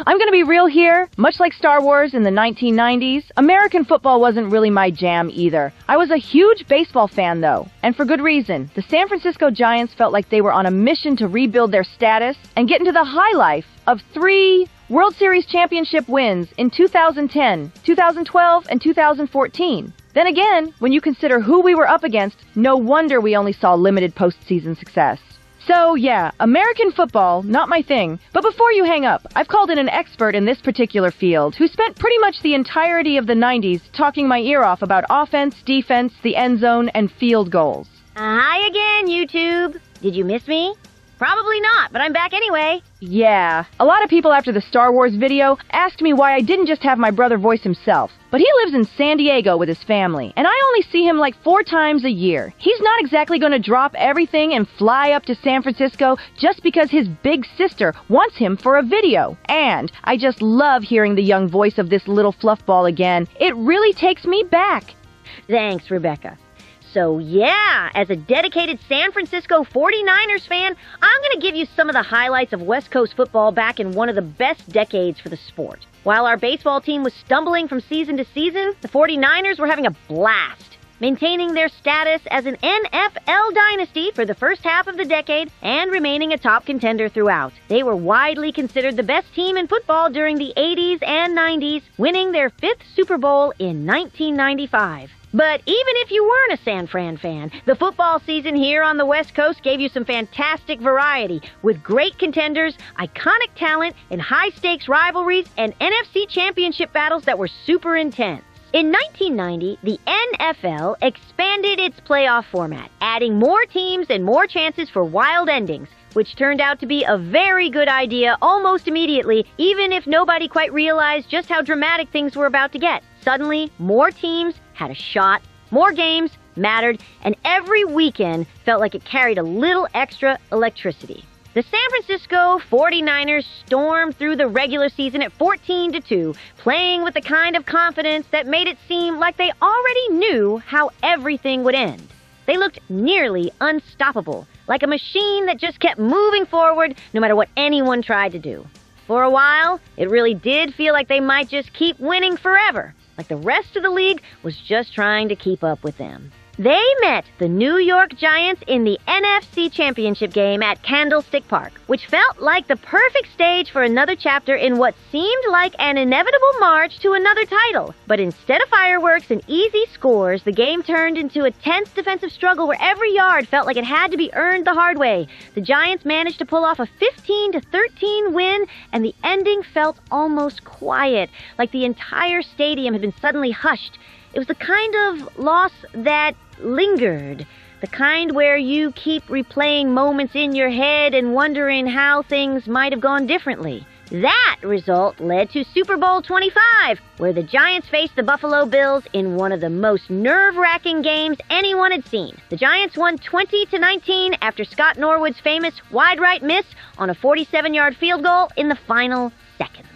I'm gonna be real here. Much like Star Wars in the 1990s, American football wasn't really my jam either. I was a huge baseball fan though, and for good reason. The San Francisco Giants felt like they were on a mission to rebuild their status and get into the high life of 3 World Series championship wins in 2010, 2012, and 2014. Then again, when you consider who we were up against, no wonder we only saw limited postseason success. So yeah, American football, not my thing. But before you hang up, I've called in an expert in this particular field who spent pretty much the entirety of the 90s talking my ear off about offense, defense, the end zone, and field goals. Hi again, YouTube. Did you miss me? Probably not, but I'm back anyway. Yeah, a lot of people after the Star Wars video asked me why I didn't just have my brother voice himself. But he lives in San Diego with his family, and I only see him like 4 times a year. He's not exactly going to drop everything and fly up to San Francisco just because his big sister wants him for a video. And I just love hearing the young voice of this little fluffball again. It really takes me back. Thanks, Rebecca. So yeah, as a dedicated San Francisco 49ers fan, I'm going to give you some of the highlights of West Coast football back in one of the best decades for the sport. While our baseball team was stumbling from season to season, the 49ers were having a blast, maintaining their status as an NFL dynasty for the first half of the decade and remaining a top contender throughout. They were widely considered the best team in football during the 80s and 90s, winning their 5th Super Bowl in 1995. But even if you weren't a San Fran fan, the football season here on the West Coast gave you some fantastic variety, with great contenders, iconic talent, and high-stakes rivalries and NFC championship battles that were super intense. In 1990, the NFL expanded its playoff format, adding more teams and more chances for wild endings, which turned out to be a very good idea almost immediately, even if nobody quite realized just how dramatic things were about to get. Suddenly, more teams had a shot, more games mattered, and every weekend felt like it carried a little extra electricity. The San Francisco 49ers stormed through the regular season at 14-2, playing with the kind of confidence that made it seem like they already knew how everything would end. They looked nearly unstoppable, like a machine that just kept moving forward no matter what anyone tried to do. For a while, it really did feel like they might just keep winning forever, like the rest of the league was just trying to keep up with them. They met the New York Giants in the NFC Championship game at Candlestick Park, which felt like the perfect stage for another chapter in what seemed like an inevitable march to another title. But instead of fireworks and easy scores, the game turned into a tense defensive struggle where every yard felt like it had to be earned the hard way. The Giants managed to pull off a 15-13 win, and the ending felt almost quiet, like the entire stadium had been suddenly hushed. It was the kind of loss that lingered, the kind where you keep replaying moments in your head and wondering how things might have gone differently. That result led to Super Bowl 25, where the Giants faced the Buffalo Bills in one of the most nerve-wracking games anyone had seen. The Giants won 20-19 after Scott Norwood's famous wide right miss on a 47-yard field goal in the final seconds.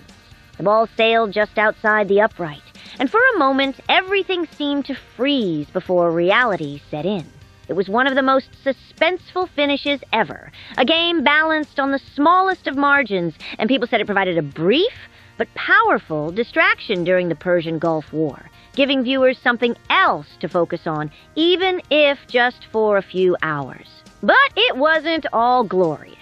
The ball sailed just outside the upright, and for a moment, everything seemed to freeze before reality set in. It was one of the most suspenseful finishes ever, a game balanced on the smallest of margins, and people said it provided a brief but powerful distraction during the Persian Gulf War, giving viewers something else to focus on, even if just for a few hours. But it wasn't all glorious.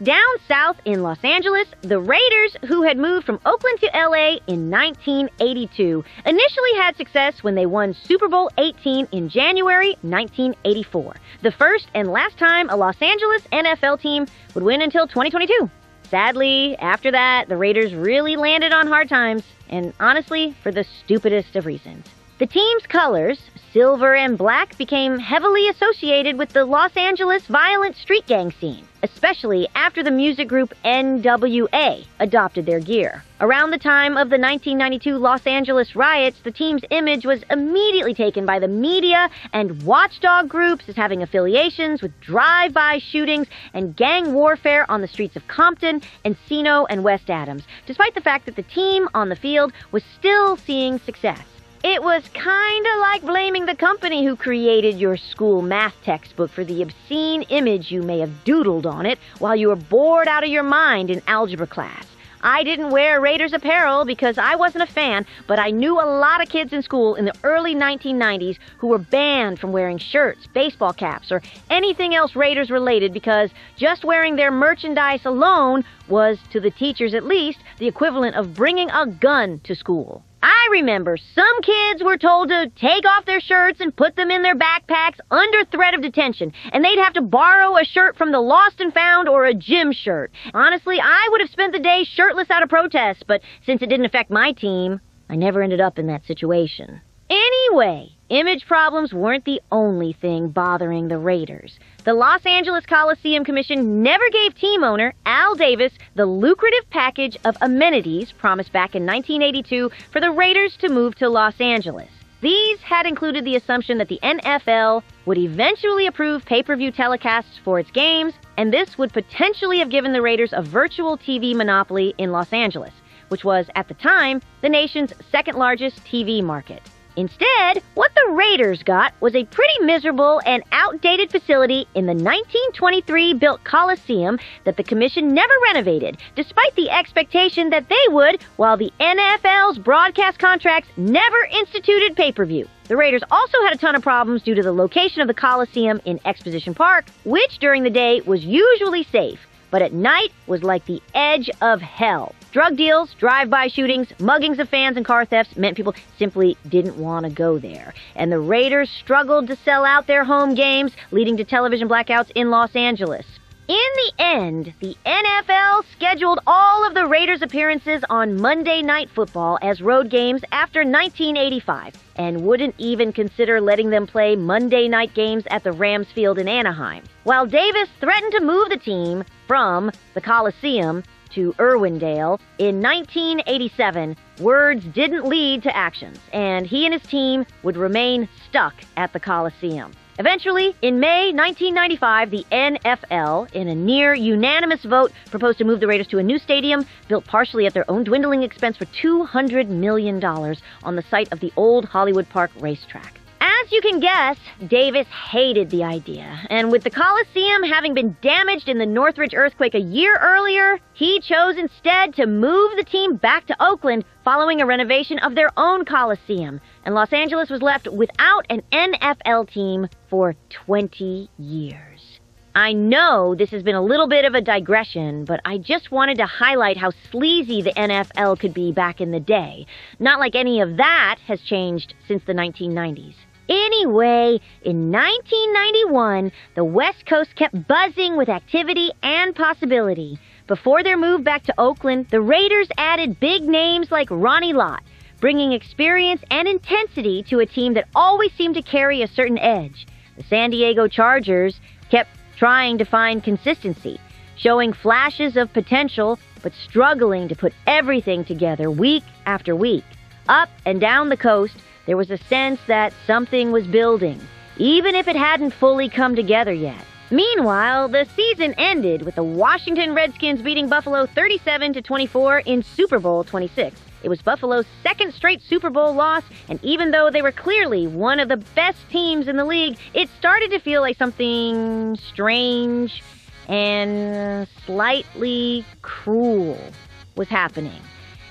Down south in Los Angeles, the Raiders, who had moved from Oakland to L.A. in 1982, initially had success when they won Super Bowl 18 in January 1984, the first and last time a Los Angeles NFL team would win until 2022. Sadly, after that, the Raiders really landed on hard times, and honestly, for the stupidest of reasons. The team's colors, silver and black, became heavily associated with the Los Angeles violent street gang scene, especially after the music group NWA adopted their gear. Around the time of the 1992 Los Angeles riots, the team's image was immediately taken by the media and watchdog groups as having affiliations with drive-by shootings and gang warfare on the streets of Compton, Encino, and West Adams, despite the fact that the team on the field was still seeing success. It was kinda like blaming the company who created your school math textbook for the obscene image you may have doodled on it while you were bored out of your mind in algebra class. I didn't wear Raiders apparel because I wasn't a fan, but I knew a lot of kids in school in the early 1990s who were banned from wearing shirts, baseball caps, or anything else Raiders related because just wearing their merchandise alone was, to the teachers at least, the equivalent of bringing a gun to school. I remember some kids were told to take off their shirts and put them in their backpacks under threat of detention, and they'd have to borrow a shirt from the Lost and Found or a gym shirt. Honestly, I would have spent the day shirtless out of protest, but since it didn't affect my team, I never ended up in that situation. Anyway, image problems weren't the only thing bothering the Raiders. The Los Angeles Coliseum Commission never gave team owner Al Davis the lucrative package of amenities promised back in 1982 for the Raiders to move to Los Angeles. These had included the assumption that the NFL would eventually approve pay-per-view telecasts for its games, and this would potentially have given the Raiders a virtual TV monopoly in Los Angeles, which was, at the time, the nation's second-largest TV market. Instead, what the Raiders got was a pretty miserable and outdated facility in the 1923-built Coliseum that the commission never renovated, despite the expectation that they would, while the NFL's broadcast contracts never instituted pay-per-view. The Raiders also had a ton of problems due to the location of the Coliseum in Exposition Park, which during the day was usually safe, but at night was like the edge of hell. Drug deals, drive-by shootings, muggings of fans, and car thefts meant people simply didn't want to go there. And the Raiders struggled to sell out their home games, leading to television blackouts in Los Angeles. In the end, the NFL scheduled all of the Raiders' appearances on Monday Night Football as road games after 1985, and wouldn't even consider letting them play Monday night games at the Rams Field in Anaheim. While Davis threatened to move the team from the Coliseum to Irwindale in 1987, words didn't lead to actions, and he and his team would remain stuck at the Coliseum. Eventually, in May 1995, the NFL, in a near-unanimous vote, proposed to move the Raiders to a new stadium built partially at their own dwindling expense for $200 million on the site of the old Hollywood Park racetrack. As you can guess, Davis hated the idea, and with the Coliseum having been damaged in the Northridge earthquake a year earlier, he chose instead to move the team back to Oakland following a renovation of their own Coliseum, and Los Angeles was left without an NFL team for 20 years. I know this has been a little bit of a digression, but I just wanted to highlight how sleazy the NFL could be back in the day. Not like any of that has changed since the 1990s. Anyway, in 1991, the West Coast kept buzzing with activity and possibility. Before their move back to Oakland, the Raiders added big names like Ronnie Lott, bringing experience and intensity to a team that always seemed to carry a certain edge. The San Diego Chargers kept trying to find consistency, showing flashes of potential, but struggling to put everything together week after week. Up and down the coast, there was a sense that something was building, even if it hadn't fully come together yet. Meanwhile, the season ended with the Washington Redskins beating Buffalo 37-24 in Super Bowl 26. It was Buffalo's second straight Super Bowl loss, and even though they were clearly one of the best teams in the league, it started to feel like something strange and slightly cruel was happening.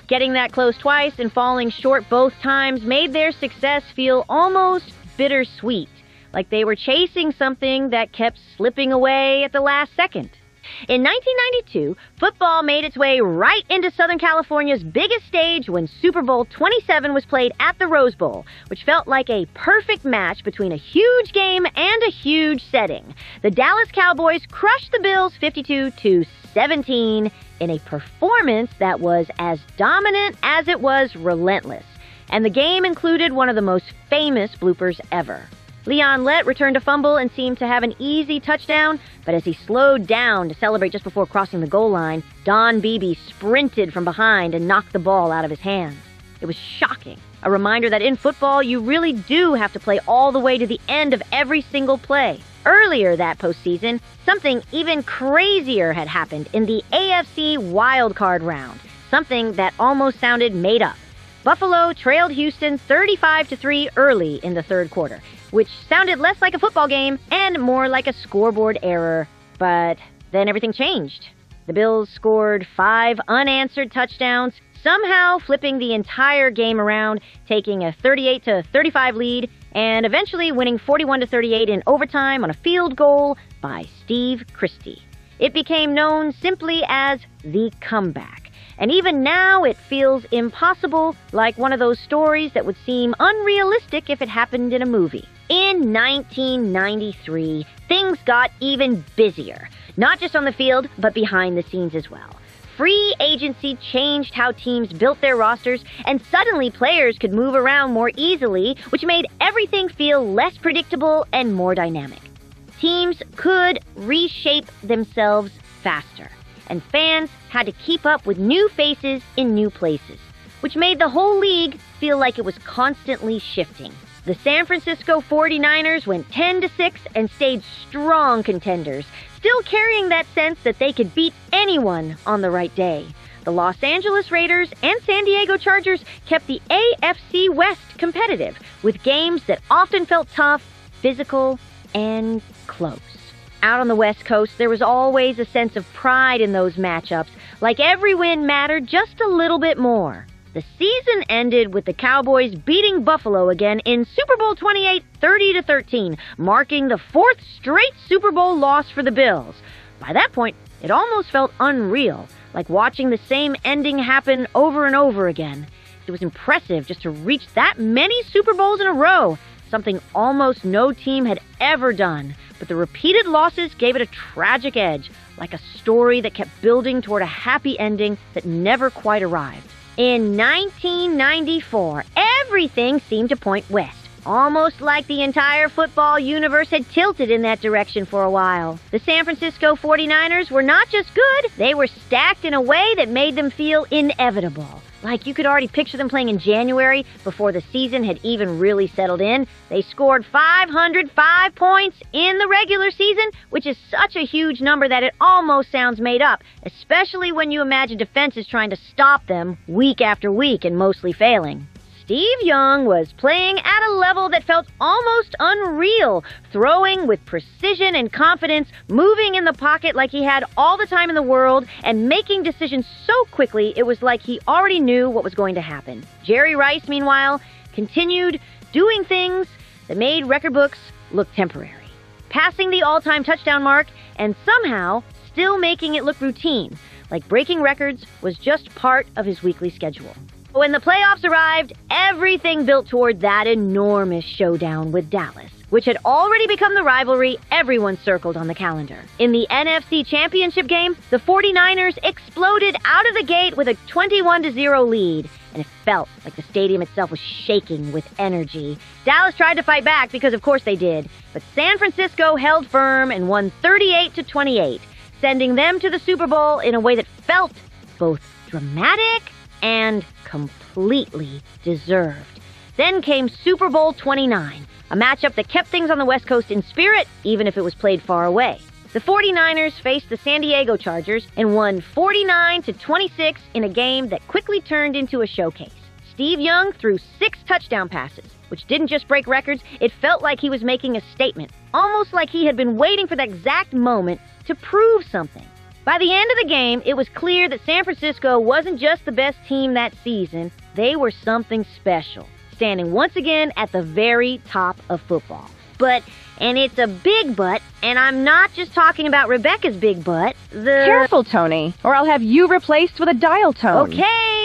Getting that close twice and falling short both times made their success feel almost bittersweet, like they were chasing something that kept slipping away at the last second. In 1992, football made its way right into Southern California's biggest stage when Super Bowl 27 was played at the Rose Bowl, which felt like a perfect match between a huge game and a huge setting. The Dallas Cowboys crushed the Bills 52-17 in a performance that was as dominant as it was relentless, and the game included one of the most famous bloopers ever. Leon Lett returned a fumble and seemed to have an easy touchdown, but as he slowed down to celebrate just before crossing the goal line, Don Beebe sprinted from behind and knocked the ball out of his hands. It was shocking, a reminder that in football you really do have to play all the way to the end of every single play. Earlier that postseason, something even crazier had happened in the AFC wildcard round, something that almost sounded made up. Buffalo trailed Houston 35-3 early in the third quarter, which sounded less like a football game and more like a scoreboard error. But then everything changed. The Bills scored 5 unanswered touchdowns, somehow flipping the entire game around, taking a 38-35 lead, and eventually winning 41-38 in overtime on a field goal by Steve Christie. It became known simply as the comeback. And even now, it feels impossible, like one of those stories that would seem unrealistic if it happened in a movie. In 1993, things got even busier, not just on the field, but behind the scenes as well. Free agency changed how teams built their rosters, and suddenly players could move around more easily, which made everything feel less predictable and more dynamic. Teams could reshape themselves faster, and fans had to keep up with new faces in new places, which made the whole league feel like it was constantly shifting. The San Francisco 49ers went 10-6 and stayed strong contenders, still carrying that sense that they could beat anyone on the right day. The Los Angeles Raiders and San Diego Chargers kept the AFC West competitive, with games that often felt tough, physical, and close. Out on the West Coast, there was always a sense of pride in those matchups, like every win mattered just a little bit more. The season ended with the Cowboys beating Buffalo again in Super Bowl 28, 30-13, marking the 4th straight Super Bowl loss for the Bills. By that point, it almost felt unreal, like watching the same ending happen over and over again. It was impressive just to reach that many Super Bowls in a row, something almost no team had ever done. But the repeated losses gave it a tragic edge, like a story that kept building toward a happy ending that never quite arrived. In 1994, everything seemed to point west, almost like the entire football universe had tilted in that direction for a while. The San Francisco 49ers were not just good, they were stacked in a way that made them feel inevitable. Like you could already picture them playing in January before the season had even really settled in. They scored 505 points in the regular season, which is such a huge number that it almost sounds made up, especially when you imagine defenses trying to stop them week after week and mostly failing. Steve Young was playing at a level that felt almost unreal, throwing with precision and confidence, moving in the pocket like he had all the time in the world, and making decisions so quickly it was like he already knew what was going to happen. Jerry Rice, meanwhile, continued doing things that made record books look temporary, passing the all-time touchdown mark and somehow still making it look routine, like breaking records was just part of his weekly schedule. When the playoffs arrived, everything built toward that enormous showdown with Dallas, which had already become the rivalry everyone circled on the calendar. In the NFC Championship game, the 49ers exploded out of the gate with a 21-0 lead, and it felt like the stadium itself was shaking with energy. Dallas tried to fight back because of course they did, but San Francisco held firm and won 38-28, sending them to the Super Bowl in a way that felt both dramatic and completely deserved. Then came Super Bowl 29, a matchup that kept things on the West Coast in spirit, even if it was played far away. The 49ers faced the San Diego Chargers and won 49-26 in a game that quickly turned into a showcase. Steve Young threw 6 touchdown passes, which didn't just break records, it felt like he was making a statement, almost like he had been waiting for that exact moment to prove something. By the end of the game, it was clear that San Francisco wasn't just the best team that season, they were something special, standing once again at the very top of football. But, and it's a big but, and I'm not just talking about Rebecca's big butt, Careful, Tony, or I'll have you replaced with a dial tone. Okay.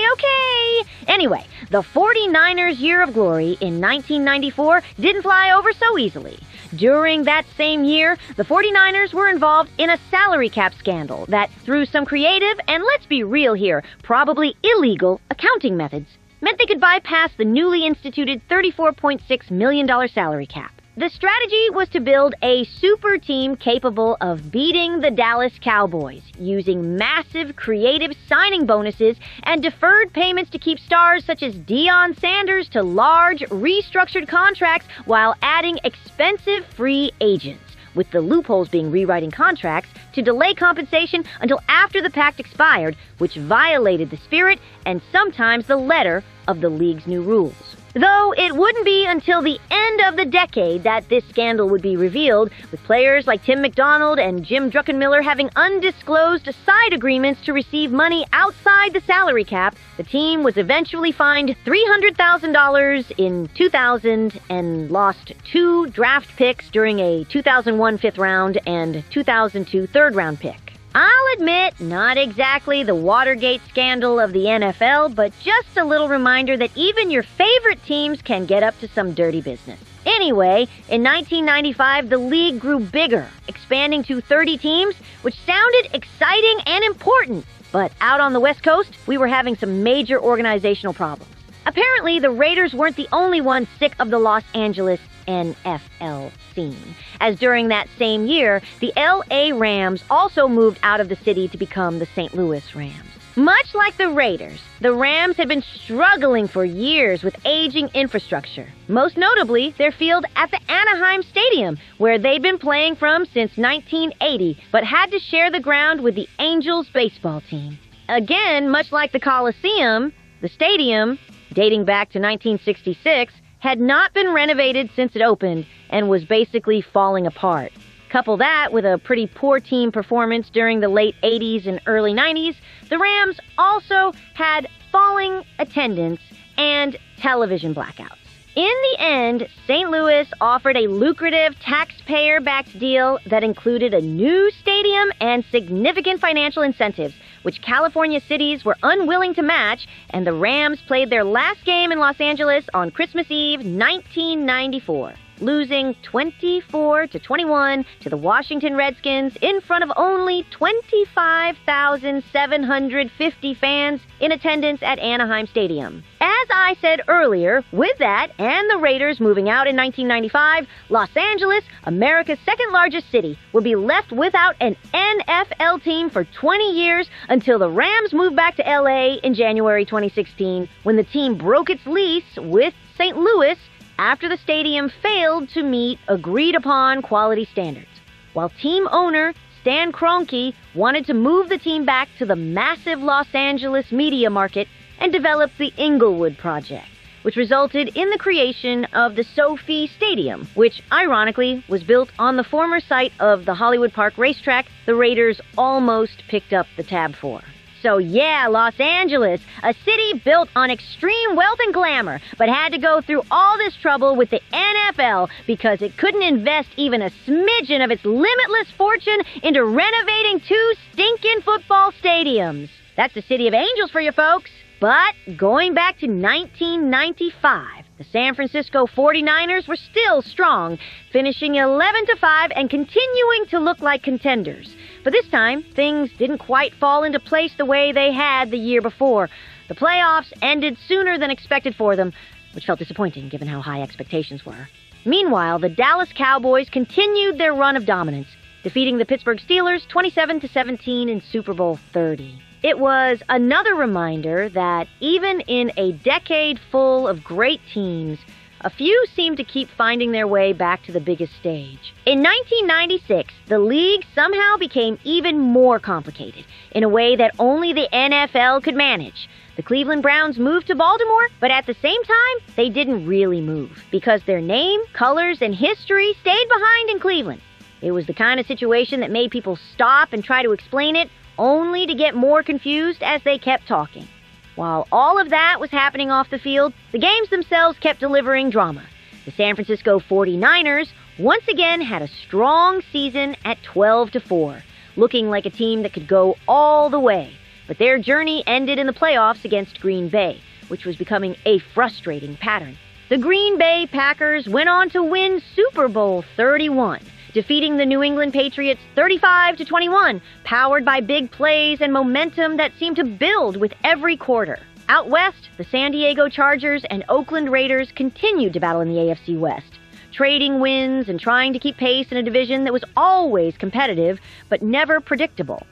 Anyway, the 49ers' year of glory in 1994 didn't fly over so easily. During that same year, the 49ers were involved in a salary cap scandal that, through some creative and, let's be real here, probably illegal accounting methods, meant they could bypass the newly instituted $34.6 million salary cap. The strategy was to build a super team capable of beating the Dallas Cowboys, using massive creative signing bonuses and deferred payments to keep stars such as Deion Sanders to large, restructured contracts while adding expensive free agents, with the loopholes being rewriting contracts to delay compensation until after the pact expired, which violated the spirit and sometimes the letter of the league's new rules. Though it wouldn't be until the end of the decade that this scandal would be revealed, with players like Tim McDonald and Jim Druckenmiller having undisclosed side agreements to receive money outside the salary cap. The team was eventually fined $300,000 in 2000 and lost 2 draft picks during a 2001 fifth round and 2002 third round pick. I'll admit, not exactly the Watergate scandal of the NFL, but just a little reminder that even your favorite teams can get up to some dirty business. Anyway, in 1995, the league grew bigger, expanding to 30 teams, which sounded exciting and important. But out on the West Coast, we were having some major organizational problems. Apparently, the Raiders weren't the only ones sick of the Los Angeles NFL scene, as during that same year, the LA Rams also moved out of the city to become the St. Louis Rams. Much like the Raiders, the Rams had been struggling for years with aging infrastructure, most notably their field at the Anaheim Stadium, where they'd been playing from since 1980, but had to share the ground with the Angels baseball team. Again, much like the Coliseum, the stadium, dating back to 1966, had not been renovated since it opened and was basically falling apart. Couple that with a pretty poor team performance during the late 80s and early 90s, the Rams also had falling attendance and television blackouts. In the end, St. Louis offered a lucrative taxpayer-backed deal that included a new stadium and significant financial incentives, which California cities were unwilling to match, and the Rams played their last game in Los Angeles on Christmas Eve, 1994, losing 24-21 to the Washington Redskins in front of only 25,750 fans in attendance at Anaheim Stadium. As I said earlier, with that and the Raiders moving out in 1995, Los Angeles, America's second largest city, would be left without an NFL team for 20 years until the Rams moved back to LA in January 2016, when the team broke its lease with St. Louis after the stadium failed to meet agreed-upon quality standards. While team owner Stan Kroenke wanted to move the team back to the massive Los Angeles media market and develop the Inglewood Project, which resulted in the creation of the SoFi Stadium, which ironically was built on the former site of the Hollywood Park racetrack the Raiders almost picked up the tab for. So yeah, Los Angeles, a city built on extreme wealth and glamour, but had to go through all this trouble with the NFL because it couldn't invest even a smidgen of its limitless fortune into renovating 2 stinking football stadiums. That's the City of Angels for you folks. But going back to 1995, the San Francisco 49ers were still strong, finishing 11-5 and continuing to look like contenders. But this time, things didn't quite fall into place the way they had the year before. The playoffs ended sooner than expected for them, which felt disappointing given how high expectations were. Meanwhile, the Dallas Cowboys continued their run of dominance, defeating the Pittsburgh Steelers 27-17 in Super Bowl 30. It was another reminder that even in a decade full of great teams, a few seem to keep finding their way back to the biggest stage. In 1996, the league somehow became even more complicated in a way that only the NFL could manage. The Cleveland Browns moved to Baltimore, but at the same time, they didn't really move because their name, colors, and history stayed behind in Cleveland. It was the kind of situation that made people stop and try to explain it, only to get more confused as they kept talking. While all of that was happening off the field, the games themselves kept delivering drama. The San Francisco 49ers once again had a strong season at 12-4, looking like a team that could go all the way. But their journey ended in the playoffs against Green Bay, which was becoming a frustrating pattern. The Green Bay Packers went on to win Super Bowl 31, defeating the New England Patriots 35-21, powered by big plays and momentum that seemed to build with every quarter. Out west, the San Diego Chargers and Oakland Raiders continued to battle in the AFC West, trading wins and trying to keep pace in a division that was always competitive but never predictable.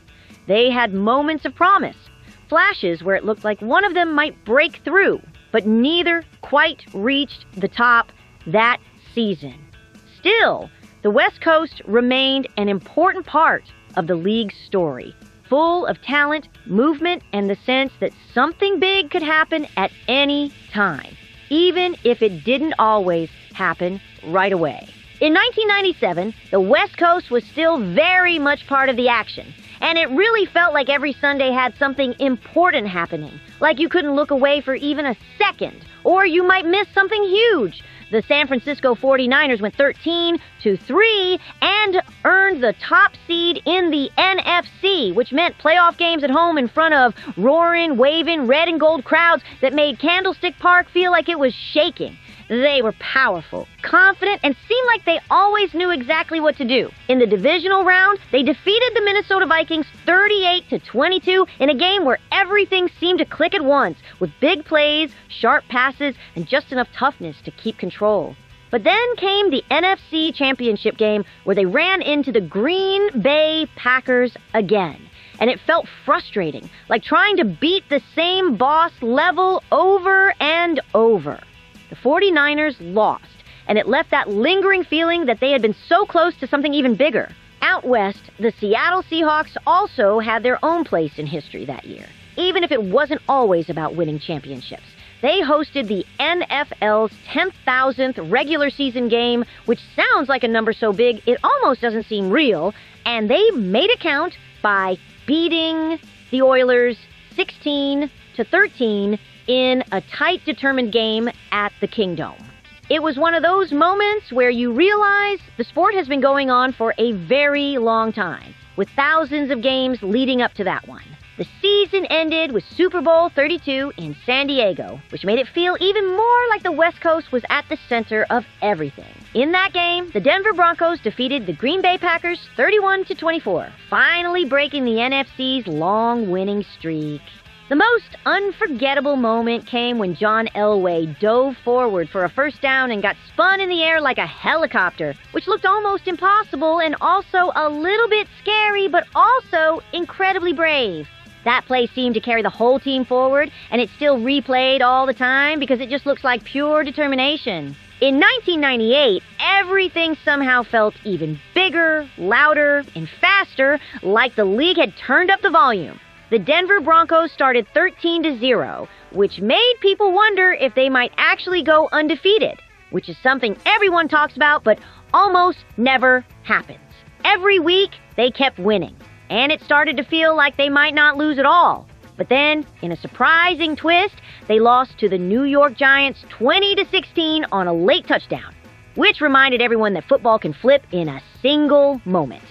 They had moments of promise, flashes where it looked like one of them might break through, but neither quite reached the top that season. Still, the West Coast remained an important part of the league's story, full of talent, movement, and the sense that something big could happen at any time. even if it didn't always happen right away. In 1997, the West Coast was still very much part of the action, and it really felt like every Sunday had something important happening, like you couldn't look away for even a second, or you might miss something huge. The San Francisco 49ers went 13-3 and earned the top seed in the NFC, which meant playoff games at home in front of roaring, waving, red and gold crowds that made Candlestick Park feel like it was shaking. They were powerful, confident, and seemed like they always knew exactly what to do. In the divisional round, they defeated the Minnesota Vikings 38-22 in a game where everything seemed to click at once, with big plays, sharp passes, and just enough toughness to keep control. But then came the NFC Championship game where they ran into the Green Bay Packers again. And it felt frustrating, like trying to beat the same boss level over and over. The 49ers lost, and it left that lingering feeling that they had been so close to something even bigger. Out west, the Seattle Seahawks also had their own place in history that year, even if it wasn't always about winning championships. They hosted the NFL's 10,000th regular season game, which sounds like a number so big it almost doesn't seem real, and they made it count by beating the Oilers 16-13 in a tight, determined game at the Kingdome. It was one of those moments where you realize the sport has been going on for a very long time, with thousands of games leading up to that one. The season ended with Super Bowl 32 in San Diego, which made it feel even more like the West Coast was at the center of everything. In that game, the Denver Broncos defeated the Green Bay Packers 31-24, finally breaking the NFC's long winning streak. The most unforgettable moment came when John Elway dove forward for a first down and got spun in the air like a helicopter, which looked almost impossible and also a little bit scary, but also incredibly brave. That play seemed to carry the whole team forward, and it's still replayed all the time because it just looks like pure determination. In 1998, everything somehow felt even bigger, louder, and faster, like the league had turned up the volume. The Denver Broncos started 13-0, which made people wonder if they might actually go undefeated, which is something everyone talks about but almost never happens. Every week, they kept winning, and it started to feel like they might not lose at all. But then, in a surprising twist, they lost to the New York Giants 20-16 on a late touchdown, which reminded everyone that football can flip in a single moment.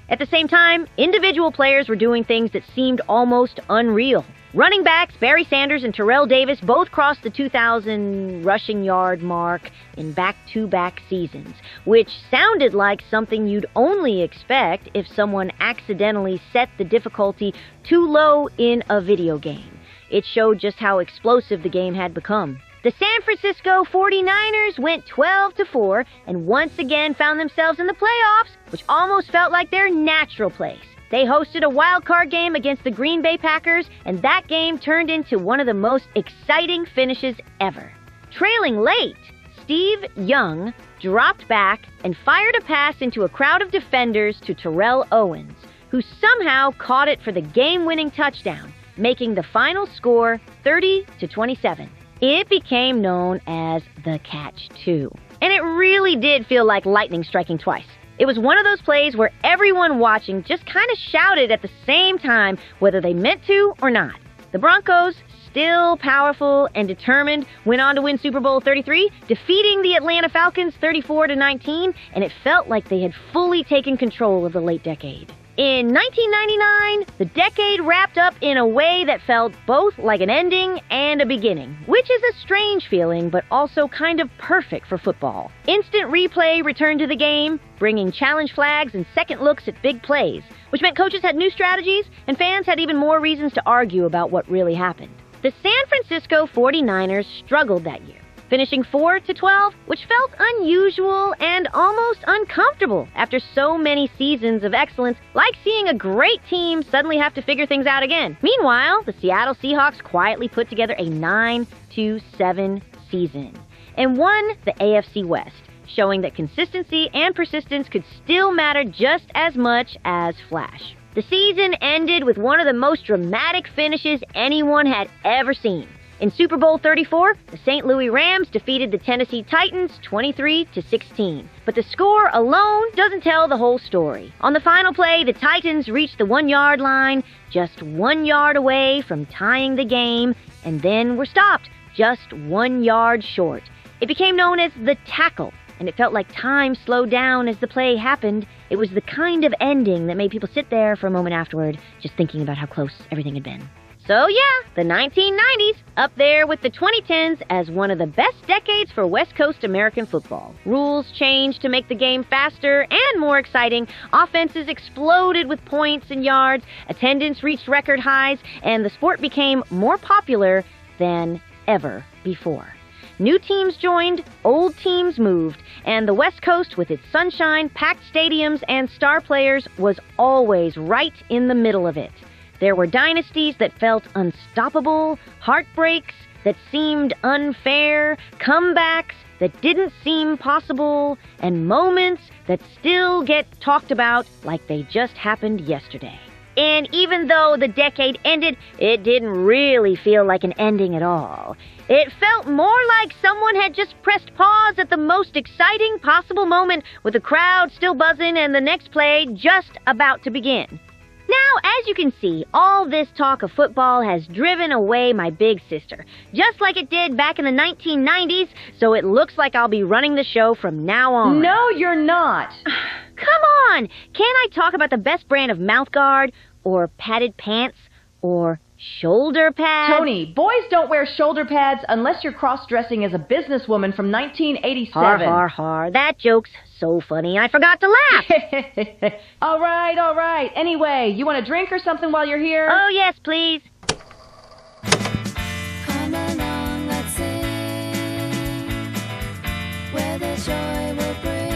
At the same time, individual players were doing things that seemed almost unreal. Running backs Barry Sanders and Terrell Davis both crossed the 2,000 rushing yard mark in back-to-back seasons, which sounded like something you'd only expect if someone accidentally set the difficulty too low in a video game. It showed just how explosive the game had become. The San Francisco 49ers went 12-4 and once again found themselves in the playoffs, which almost felt like their natural place. They hosted a wild card game against the Green Bay Packers, and that game turned into one of the most exciting finishes ever. Trailing late, Steve Young dropped back and fired a pass into a crowd of defenders to Terrell Owens, who somehow caught it for the game-winning touchdown, making the final score 30-27. It became known as the Catch 2. And it really did feel like lightning striking twice. It was one of those plays where everyone watching just kind of shouted at the same time, whether they meant to or not. The Broncos, still powerful and determined, went on to win Super Bowl 33, defeating the Atlanta Falcons 34-19, and it felt like they had fully taken control of the late decade. In 1999, the decade wrapped up in a way that felt both like an ending and a beginning, which is a strange feeling, but also kind of perfect for football. Instant replay returned to the game, bringing challenge flags and second looks at big plays, which meant coaches had new strategies and fans had even more reasons to argue about what really happened. The San Francisco 49ers struggled that year, finishing 4-12, which felt unusual and almost uncomfortable after so many seasons of excellence, like seeing a great team suddenly have to figure things out again. Meanwhile, the Seattle Seahawks quietly put together a 9-7 season and won the AFC West, showing that consistency and persistence could still matter just as much as flash. The season ended with one of the most dramatic finishes anyone had ever seen. In Super Bowl 34, the St. Louis Rams defeated the Tennessee Titans 23-16. But the score alone doesn't tell the whole story. On the final play, the Titans reached the 1-yard line, just 1 yard away from tying the game, and then were stopped just 1 yard short. It became known as the tackle, and it felt like time slowed down as the play happened. It was the kind of ending that made people sit there for a moment afterward, just thinking about how close everything had been. So yeah, the 1990s, up there with the 2010s as one of the best decades for West Coast American football. Rules changed to make the game faster and more exciting. Offenses exploded with points and yards. Attendance reached record highs, and the sport became more popular than ever before. New teams joined, old teams moved, and the West Coast, with its sunshine, packed stadiums, and star players, was always right in the middle of it. There were dynasties that felt unstoppable, heartbreaks that seemed unfair, comebacks that didn't seem possible, and moments that still get talked about like they just happened yesterday. And even though the decade ended, it didn't really feel like an ending at all. It felt more like someone had just pressed pause at the most exciting possible moment, with the crowd still buzzing and the next play just about to begin. Now, as you can see, all this talk of football has driven away my big sister, just like it did back in the 1990s, so it looks like I'll be running the show from now on. No, you're not. Come on! Can't I talk about the best brand of mouthguard, or padded pants, or shoulder pads? Tony, boys don't wear shoulder pads unless you're cross-dressing as a businesswoman from 1987. Har, har, har. That joke's so funny, I forgot to laugh. All right. Anyway, you want a drink or something while you're here? Oh, yes, please. Come along, let's sing, where the joy will bring.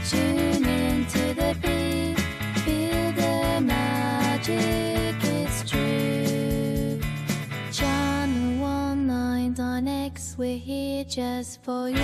Tune into the beat, feel the magic, it's true. Channel 19 Dynasties, we're here just for you.